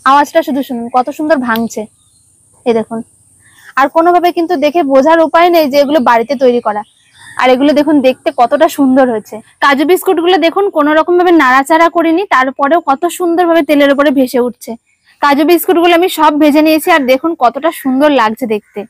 আওয়াজটা শুধু শুনুন, কত সুন্দর ভাঙছে। এই দেখুন, আর কোনোভাবে কিন্তু দেখে বোঝার উপায় নেই যে এগুলো বাড়িতে তৈরি করা। আর এগুলো দেখুন দেখতে কতটা সুন্দর হয়েছে। কাজু বিস্কুট গুলো দেখুন কোনো রকম ভাবে নাড়াচাড়া করিনি, তারপরেও কত সুন্দর ভাবে তেলের উপরে ভেসে উঠছে। কাজু বিস্কুট গুলো আমি সব ভেজে নিয়েছি, আর দেখুন কতটা সুন্দর লাগছে দেখতে।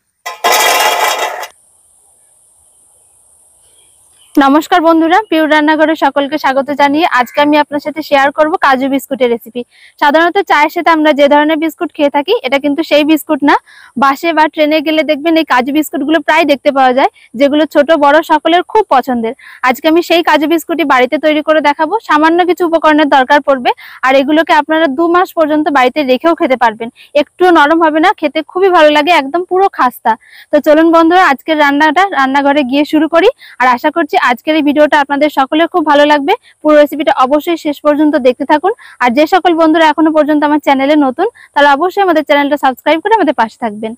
নমস্কার বন্ধুরা, পিওর রান্নাঘরে সকলকে স্বাগত জানিয়ে আজকে আমি আপনার সাথে শেয়ার করব কাজু বিস্কুটের রেসিপি। সাধারণত চায়ের সাথে আমরা যে ধরনের বিস্কুট খেয়ে থাকি, এটা কিন্তু সেই বিস্কুট না। বাসে বা ট্রেনে গেলে দেখবেন এই কাজু বিস্কুটগুলো প্রায় দেখতে পাওয়া যায়, যেগুলো ছোট বড় সকলের খুব পছন্দের। আজকে আমি সেই কাজু বিস্কুটই বাড়িতে তৈরি করে দেখাবো। সামান্য কিছু উপকরণের দরকার পড়বে, আর এগুলোকে আপনারা 2 মাস পর্যন্ত বাড়িতে রেখেও খেতে পারবেন। একটু নরম হবে না, খেতে খুবই ভালো লাগে, একদম পুরো খাস্তা। তো চলুন বন্ধুরা, আজকের রান্নাটা রান্নাঘরে গিয়ে শুরু করি। আর আশা করছি আজকের এই ভিডিওটা আপনাদের সকলের খুব ভালো লাগবে। পুরো রেসিপিটা অবশ্যই শেষ পর্যন্ত দেখতে থাকুন। আর যে সকল বন্ধুরা এখনো পর্যন্ত আমার চ্যানেলে নতুন, তারা অবশ্যই আমাদের চ্যানেলটা সাবস্ক্রাইব করে আমাদের পাশে থাকবেন।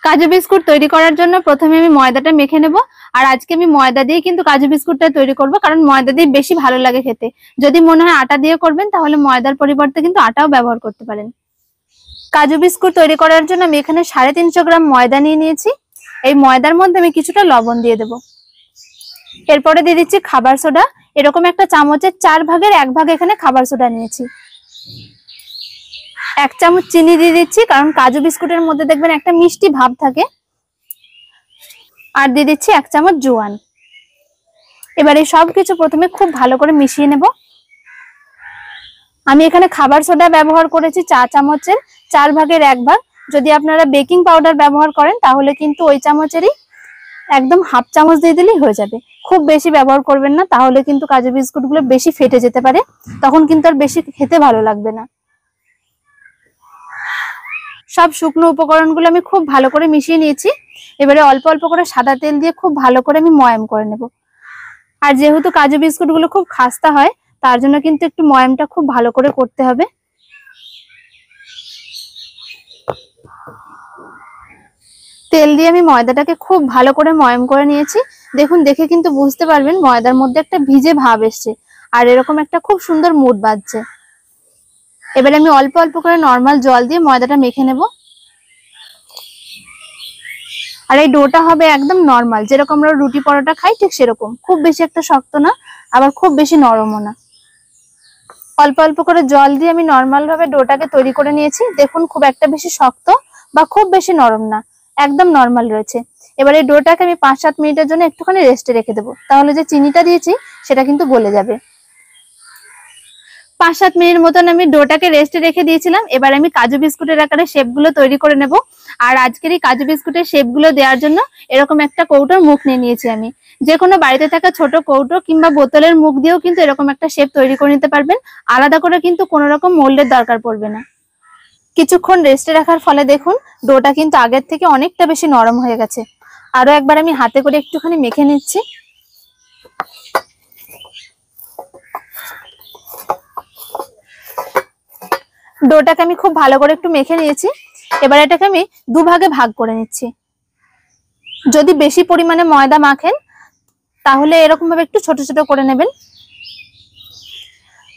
কাজু বিস্কুট তৈরি করার জন্য প্রথমে আমি ময়দাটা মেখে নেব। আর আজকে আমি ময়দা দিয়ে কিন্তু কাজু বিস্কুটটা তৈরি করব, কারণ ময়দা দিয়ে বেশি ভালো লাগে খেতে। যদি মনে হয় আটা দিয়ে করবেন, তাহলে ময়দার পরিবর্তে কিন্তু আটাও ব্যবহার করতে পারেন। কাজু বিস্কুট তৈরি করার জন্য আমি এখানে 350 গ্রাম ময়দা নিয়ে নিয়েছি। এই ময়দার মধ্যে আমি কিছুটা লবণ দিয়ে দেবো। এরপরে দিয়ে দিচ্ছি খাবার সোডা। এরকম একটা চামচের 4 ভাগের 1 ভাগ এখানে খাবার সোডা নিয়েছি। 1 চামচ চিনি দিয়ে দিচ্ছি, কারণ কাজু বিস্কুটের মধ্যে দেখবেন একটা মিষ্টি ভাব থাকে। আর দিয়ে দিচ্ছি 1 চামচ জোয়ান। এবারে সবকিছু প্রথমে খুব ভালো করে মিশিয়ে নেব। আমি এখানে খাবার সোডা ব্যবহার করেছি 4 চামচের 4 ভাগের 1 ভাগ। যদি আপনারা বেকিং পাউডার ব্যবহার করেন, তাহলে কিন্তু ওই চামচেরই একদম হাফ চামচ দিয়ে দিলেই হয়ে যাবে। খুব বেশি ব্যবহার করবেন না, তাহলে কিন্তু কাজু বিস্কুট গুলো বেশি ফেটে যেতে পারে, তখন কিন্তু আর বেশি খেতে ভালো লাগবে না। সব শুকনো উপকরণগুলো আমি খুব ভালো করে মিশিয়ে নিয়েছি। এবারে অল্প অল্প করে সাদা তেল দিয়ে খুব ভালো করে আমি ময়াম করে নেব। আর যেহেতু কাজু বিস্কুট গুলো খুব খাস্তা হয়, তার জন্য কিন্তু একটু ময়ামটা খুব ভালো করে করতে হবে। তেল দিয়ে আমি ময়দাটাকে খুব ভালো করে ময়াম করে নিয়েছি। দেখুন, দেখে কিন্তু বুঝতে পারবেন ময়দার মধ্যে একটা ভিজে ভাব এসছে, আর এরকম একটা খুব সুন্দর মুড বাজছে। এবারে আমি অল্প অল্প করে নর্মাল জল দিয়ে ময়দাটা মেখে নেব। আর এই ডোটা হবে একদম নর্মাল, যেরকম আমরা রুটি পরোটা খাই ঠিক সেরকম। খুব বেশি একটা শক্ত না, আবার খুব বেশি নরমও না। অল্প অল্প করে জল দিয়ে আমি নর্মাল ভাবে ডোটাকে তৈরি করে নিয়েছি। দেখুন, খুব একটা বেশি শক্ত বা খুব বেশি নরম না, একদম নর্মাল রয়েছে। এবারে ডোটাকে আমি 5-7 মিনিটের জন্য একটুখানি রেস্টে রেখে দেবো, তাহলে যে চিনিটা দিয়েছি সেটা কিন্তু গলে যাবে। 5-7 মিনিট মতন আমি ডোটাকে রেস্টে রেখে দিয়েছিলাম। এবার আমি কাজু বিস্কুটের আকারে শেপগুলো তৈরি করে নেব। আর আজকের এই কাজু বিস্কুটের শেপগুলো দেওয়ার জন্য এরকম একটা কৌটোর মুখ নিয়ে নিয়েছি আমি। যে কোনো বাড়িতে থাকা ছোট কৌটো কিংবা বোতলের মুখ দিয়েও কিন্তু এরকম একটা শেপ তৈরি করে নিতে পারবেন। আলাদা করে কিন্তু কোনো রকম মোল্ডের দরকার পড়বে না। কিছুক্ষণ রেস্টে রাখার ফলে দেখুন ডোটা কিন্তু আগের থেকে অনেকটা বেশি নরম হয়ে গেছে। আরো একবার আমি হাতে করে একটুখানি মেখে নিচ্ছি। ডোটাকে আমি খুব ভালো করে একটু মেখে নিয়েছি। এবার এটাকে আমি 2 ভাগে ভাগ করে নিচ্ছি। যদি বেশি পরিমাণে ময়দা মাখেন, তাহলে এরকম ভাবে একটু ছোট ছোট করে নেবেন।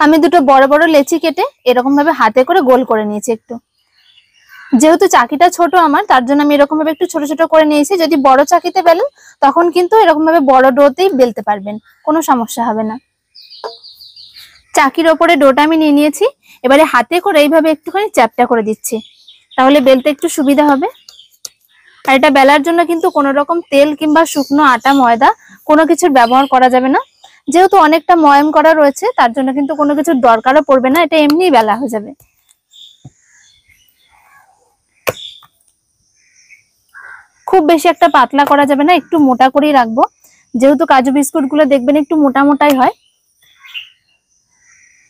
আমি দুটো বড় বড় লেচি কেটে এরকম ভাবে হাতে করে গোল করে নিয়েছি একটু। যেহেতু চাকিটা ছোট আমার, তার জন্য আমি এরকম ভাবে একটু ছোট ছোট করে নিয়েছি। যদি বড় চাকিতে বেলেন, তখন কিন্তু এরকম ভাবে বড় ডোতেই বেলতে পারবেন, কোনো সমস্যা হবে না। চাকির ওপরে ডোটা আমি নিয়ে নিয়েছি। এবারে হাতে করে এইভাবে একটুখানি চ্যাপটা করে দিচ্ছি, তাহলে বেলতে একটু সুবিধা হবে। আর এটা বেলার জন্য কিন্তু কোনো রকম তেল কিংবা শুকনো আটা ময়দা কোনো কিছুর ব্যবহার করা যাবে না। যেহেতু অনেকটা ময়াম করা রয়েছে, তার জন্য কিন্তু কোনো কিছুর দরকারও পড়বে না, এটা এমনিই বেলা হয়ে যাবে। খুব বেশি একটা পাতলা করা যাবে না, একটু মোটা করেই রাখবো। যেহেতু কাজু বিস্কুট গুলো দেখবেন একটু মোটা মোটাই হয়,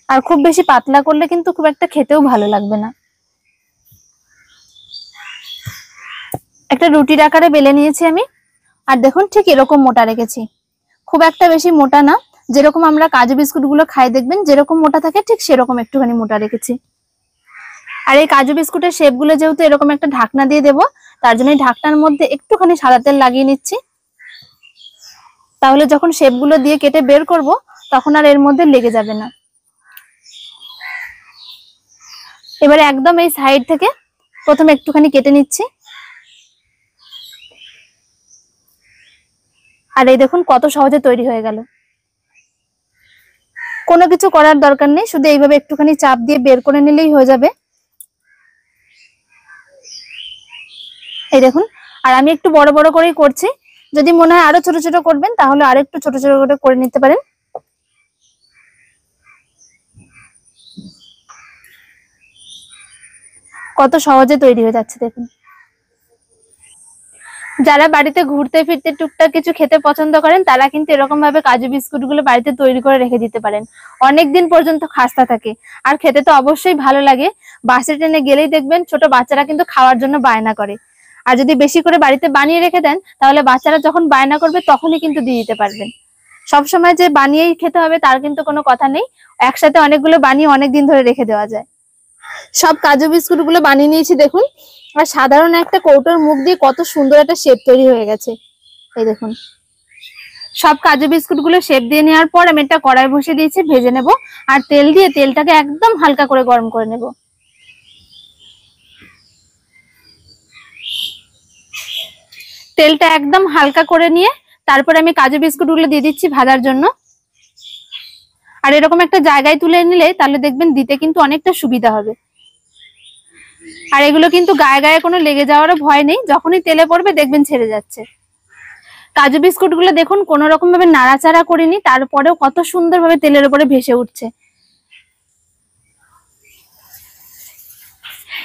আর খুব বেশি পাতলা করলে কিন্তু খুব একটা খেতেও ভালো লাগবে না। একটা রুটির আকারে বেলে নিয়েছি আমি। আর দেখুন ঠিক এরকম মোটা রেখেছি, খুব একটা বেশি মোটা না। যেরকম আমরা কাজু বিস্কুট গুলো খাই দেখবেন যেরকম মোটা থাকে, ঠিক সেরকম একটুখানি মোটা রেখেছি। আর এই কাজু বিস্কুটের শেপ গুলো যেহেতু এরকম একটা ঢাকনা দিয়ে দেবো, তার জন্য ঢাকনার মধ্যে একটুখানি সাদা তেল লাগিয়ে নিচ্ছি। তাহলে যখন শেপ গুলো দিয়ে কেটে বের করব, তখন আর এর মধ্যে লেগে যাবে না। এবারে একদম এই সাইড থেকে প্রথমে একটুখানি কেটে নিচ্ছি। আর এই দেখুন কত সহজে তৈরি হয়ে গেল। কোনো কিছু করার দরকার নেই, শুধু এইভাবে একটুখানি চাপ দিয়ে বের করে নিলেই হয়ে যাবে। এই দেখুন, আর আমি একটু বড় বড় করেই করছি, যদি মনে হয় আরো ছোট ছোট করবেন তাহলে আর একটু ছোট ছোট করে নিতে পারেন। কত সহজে তৈরি হয়ে যাচ্ছে দেখুন। যারা বাড়িতে ঘুরতে ফিরতে টুকটাক কিছু খেতে পছন্দ করেন তারা কিন্তু এরকম ভাবে কাজু বিস্কুট গুলো বাড়িতে তৈরি করে রেখে দিতে পারেন, অনেকদিন পর্যন্ত খাস্তা থাকে। আর খেতে তো অবশ্যই ভালো লাগে। বাসে ট্রেনে গেলেই দেখবেন ছোট বাচ্চারা কিন্তু খাওয়ার জন্য বায়না করে। আর যদি বেশি করে বাড়িতে বানিয়ে রেখে দেন তাহলে বাচ্চারা যখন বায়না করবে তখনই কিন্তু দিয়ে দিতে পারবেন। সবসময় যে বানিয়েই খেতে হবে তার কিন্তু কোনো কথা নেই, একসাথে অনেকগুলো বানিয়ে অনেকদিন ধরে রেখে দেওয়া যায়। সব কাজু বিস্কুট গুলো বানিয়ে নিয়েছি দেখুন। আর সাধারণ একটা কৌটোর মুখ দিয়ে কত সুন্দর একটা শেপ তৈরি হয়ে গেছে। এই দেখুন, সব কাজু বিস্কুট গুলো শেপ দিয়ে নেওয়ার পর আমি একটা কড়াই বসিয়ে দিয়েছি, ভেজে নেব। আর তেল দিয়ে তেলটাকে একদম হালকা করে গরম করে নেব। তেলটা একদম হালকা করে নিয়ে তারপরে আমি কাজু বিস্কুট গুলো দিয়ে দিচ্ছি ভাজার জন্য। আর এরকম একটা জায়গায় তুলে নিলে তাহলে দেখবেন দিতে কিন্তু অনেকটা সুবিধা হবে। আর এগুলো কিন্তু গায়ে গায়ে কোনো লেগে যাওয়ারও ভয় নেই, যখনই তেলে পড়বে দেখবেন ছেড়ে যাচ্ছে। কাজু বিস্কুট গুলো দেখুন কোন রকম ভাবে নাড়াচাড়া করিনি, তারপরেও কত সুন্দর ভাবে তেলের উপরে ভেসে উঠছে।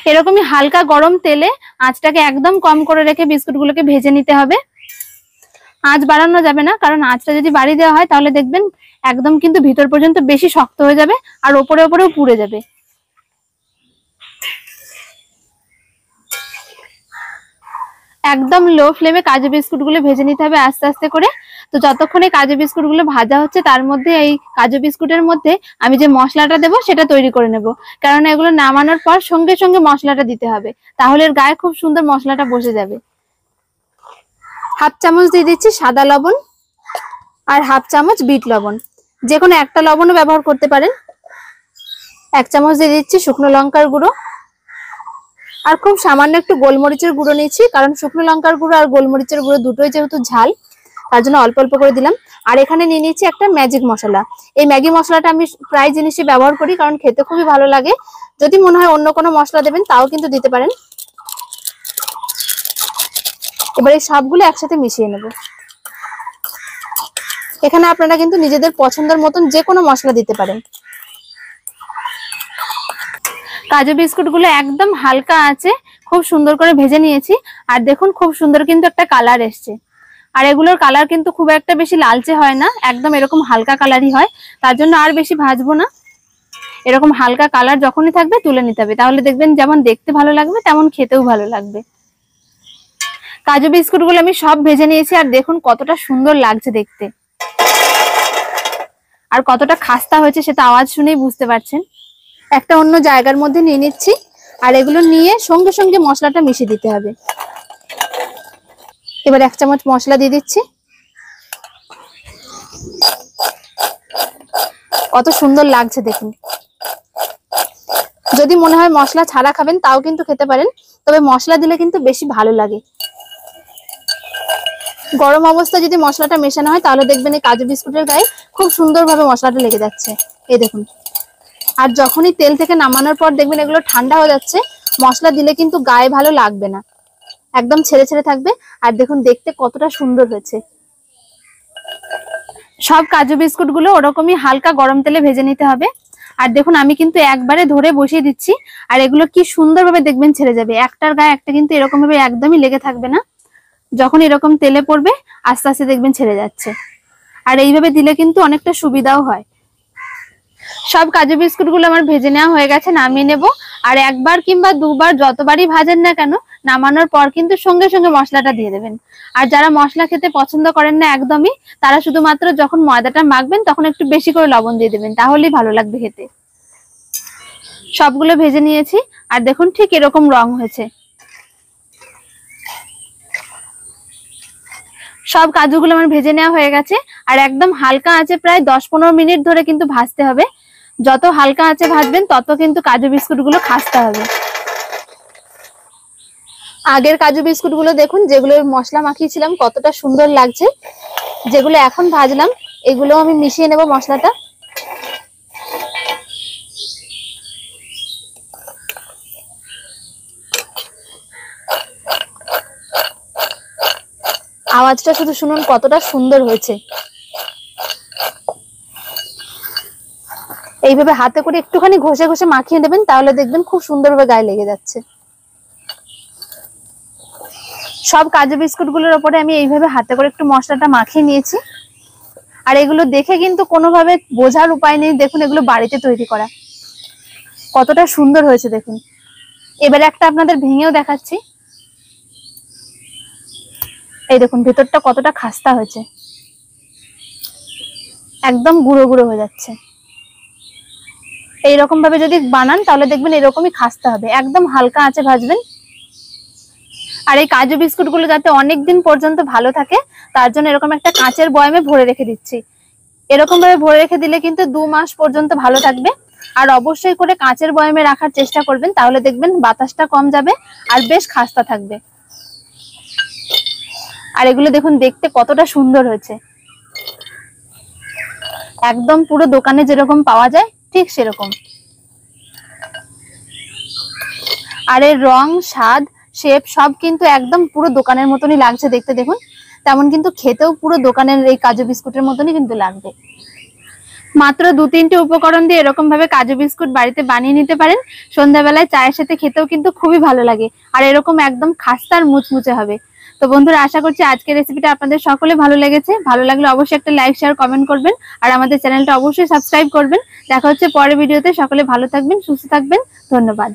এরকমই হালকা গরম তেলে আঁচটাকে একদম কম করে রেখে বিস্কুট গুলোকে ভেজে নিতে হবে। আঁচ বাড়ানো যাবে না, কারণ আঁচটা যদি বাড়িয়ে দেওয়া হয় তাহলে দেখবেন একদম কিন্তু ভিতর পর্যন্ত বেশি শক্ত হয়ে যাবে আর ওপরে ওপরেও পুড়ে যাবে। একদম লো ফ্লেমে কাজু বিস্কুট গুলো ভেজে নিতে হবে আস্তে আস্তে করে। তো যতক্ষণে কাজু বিস্কুট গুলো ভাজা হচ্ছে তার মধ্যে এই কাজু বিস্কুটের মধ্যে আমি যে মশলাটা দেবো সেটা তৈরি করে নেব, কারণ এগুলো নামানোর পর সঙ্গে সঙ্গে মশলাটা দিতে হবে, তাহলে এর গায়ে খুব সুন্দর মশলাটা বসে যাবে। হাফ চামচ দিয়ে দিচ্ছি সাদা লবণ আর হাফ চামচ বিট লবণ, যে কোনো একটা লবণও ব্যবহার করতে পারেন। 1 চামচ দিয়ে দিচ্ছি শুকনো লঙ্কার গুঁড়ো, আর খুব সামান্য একটু গোলমরিচের গুঁড়ো নিয়েছি, কারণ শুকনো লঙ্কার গুঁড়ো আর গোলমরিচের গুঁড়ো দুটোই যেহেতু ঝাল তার জন্য অল্প অল্প করে দিলাম। আর এখানে নিয়ে নিচ্ছি একটা ম্যাজিক মশলা। এই ম্যাগি মশলাটা আমি প্রায় জিনিসই ব্যবহার করি, কারণ খেতে খুবই ভালো লাগে। যদি মনে হয় অন্য কোনো মশলা দেবেন তাও কিন্তু দিতে পারেন। এবার এই সবগুলো একসাথে মিশিয়ে নেব। এখানে আপনারা কিন্তু নিজেদের পছন্দের মতন যে কোনো মশলা দিতে পারেন। কাজু বিস্কুট গুলো একদম হালকা আছে খুব সুন্দর করে ভেজে নিয়েছি। আর দেখুন খুব সুন্দর কিন্তু একটা কালার এসছে। আর এগুলোর কালার কিন্তু খুব একটা বেশি লালচে হয় না, একদম এরকম হালকা কালারই হয়, তার জন্য আর বেশি ভাজবো না। এরকম হালকা কালার যখনই থাকবে তুলে নিতে হবে, তাহলে দেখবেন যেমন দেখতে ভালো লাগবে তেমন খেতেও ভালো লাগবে। কাজু বিস্কুট গুলো আমি সব ভেজে নিয়েছি, আর দেখুন কতটা সুন্দর লাগছে দেখতে, আর কতটা খাস্তা হয়েছে সেটা আওয়াজ শুনেই বুঝতে পারছেন। একটা অন্য জায়গার মধ্যে নিয়ে নিচ্ছি, আর এগুলো নিয়ে সঙ্গে সঙ্গে মশলাটা মিশিয়ে দিতে হবে। এবার 1 চামচ মশলা দিয়ে দিচ্ছি। কত সুন্দর লাগছে দেখুন। যদি মনে হয় মশলা ছাড়া খাবেন তাও কিন্তু খেতে পারেন, তবে মশলা দিলে কিন্তু বেশি ভালো লাগে। গরম অবস্থায় যদি মশলাটা মেশানো হয় তাহলে দেখবেন এই কাজু বিস্কুটের গায়ে খুব সুন্দরভাবে মশলাটা লেগে যাচ্ছে। এই দেখুন, আর যখনই তেল থেকে নামানোর পর দেখবেন এগুলো ঠান্ডা হয়ে যাচ্ছে, মশলা দিলে কিন্তু গায়ে ভালো লাগবে না, একদম ছেড়ে ছেড়ে থাকবে। আর দেখুন দেখতে কতটা সুন্দর হয়েছে। সব কাজু বিস্কুট গুলো ওরকমই হালকা গরম তেলে ভেজে নিতে হবে। আর দেখুন আমি কিন্তু একবারে ধরে বসিয়ে দিচ্ছি, আর এগুলো কি সুন্দরভাবে দেখবেন ছেড়ে যাবে, একটার গায়ে একটা কিন্তু এরকম ভাবে একদমই লেগে থাকবে না। যখন এরকম তেলে পড়বে আস্তে আস্তে দেখবেন ছেড়ে যাচ্ছে। আর এইভাবে দিলে কিন্তু অনেকটা সুবিধাও হয়। সব কাজু বিস্কুট গুলো আমার ভেজে নেওয়া হয়ে গেছে, নামিয়ে নেব। আর একবার কিংবা দুবার যতবারই ভাজেন না কেন, নামানোর পর কিন্তু সঙ্গে সঙ্গে মশলাটা দিয়ে দেবেন। আর যারা মশলা খেতে পছন্দ করেন না একদমই, তারা শুধুমাত্র যখন ময়দাটা মাখবেন তখন একটু বেশি করে লবণ দিয়ে দেবেন, তাহলেই ভালো লাগবে খেতে। সবগুলো ভেজে নিয়েছি, আর দেখুন ঠিক এরকম রং হয়েছে। সব কাজুগুলো আমার ভেজে নেওয়া হয়ে গেছে, আর একদম হালকা আছে প্রায় 10-15 মিনিট ধরে কিন্তু ভাজতে হবে। যত হালকা আঁচে ভাজবেন তত কিন্তু কাজু বিস্কুট গুলো খাস্তা হবে। আগের কাজু বিস্কুট গুলো দেখুন, যেগুলো মশলা মাখিয়েছিলাম কতটা সুন্দর লাগছে। যেগুলো এখন ভাজলাম এগুলো আমি মিশিয়ে নেব মশলাটা। আওয়াজটা শুধু শুনুন কতটা সুন্দর হয়েছে। এইভাবে হাতে করে একটুখানি ঘষে ঘষে মাখিয়ে নেবেন, তাহলে দেখবেন খুব সুন্দরভাবে গায়ে লেগে যাচ্ছে। সব কাজু বিস্কুট গুলোর উপরে আমি এইভাবে হাতে করে একটু মশলাটা মাখিয়ে নিয়েছি। আর এগুলো দেখে কিন্তু কোনোভাবে বোঝার উপায় নেই, দেখুন এগুলো বাড়িতে তৈরি করা। কতটা সুন্দর হয়েছে দেখুন। এবারে একটা আপনাদের ভেঙেও দেখাচ্ছি। এই দেখুন ভেতরটা কতটা খাস্তা হয়েছে, একদম গুঁড়ো গুঁড়ো হয়ে যাচ্ছে। এইরকম ভাবে যদি বানান তাহলে দেখবেন এরকমই খাস্তা হবে। একদম হালকা আঁচে ভাজবেন। আর এই কাজু বিস্কুট গুলো যাতে অনেকদিন পর্যন্ত ভালো থাকে তার জন্য এরকম একটা কাঁচের বয়ামে ভরে রেখে দিচ্ছি। এরকম ভাবে ভরে রেখে দিলে কিন্তু 2 মাস পর্যন্ত ভালো থাকবে। আর অবশ্যই করে কাঁচের বয়ামে রাখার চেষ্টা করবেন, তাহলে দেখবেন বাতাসটা কম যাবে আর বেশ খাস্তা থাকবে। আর এগুলো দেখুন দেখতে কতটা সুন্দর হয়েছে, একদম পুরো দোকানে যেরকম পাওয়া যায় ঠিক সেরকম। আর এর রং, স্বাদ, শেপ সব কিন্তু একদম পুরো দোকানের মতনই লাগছে দেখতে। দেখুন তেমন কিন্তু খেতেও পুরো দোকানের এই কাজু বিস্কুটের মতনই কিন্তু লাগবে। মাত্র 2-3টে উপকরণ দিয়ে এরকম ভাবে কাজু বিস্কুট বাড়িতে বানিয়ে নিতে পারেন। সন্ধ্যাবেলায় চায়ের সাথে খেতেও কিন্তু খুবই ভালো লাগে। আর এরকম একদম খাস্তা আর মুচমুচে হবে। তো বন্ধুরা, আশা করছি আজকের রেসিপিটা আপনাদের সকলে ভালো লেগেছে। ভালো লাগলে অবশ্যই একটা লাইক, শেয়ার, কমেন্ট করবেন। আর আমাদের চ্যানেলটা অবশ্যই সাবস্ক্রাইব করবেন। দেখা হচ্ছে পরের ভিডিওতে। সকলে ভালো থাকবেন, সুস্থ থাকবেন। ধন্যবাদ।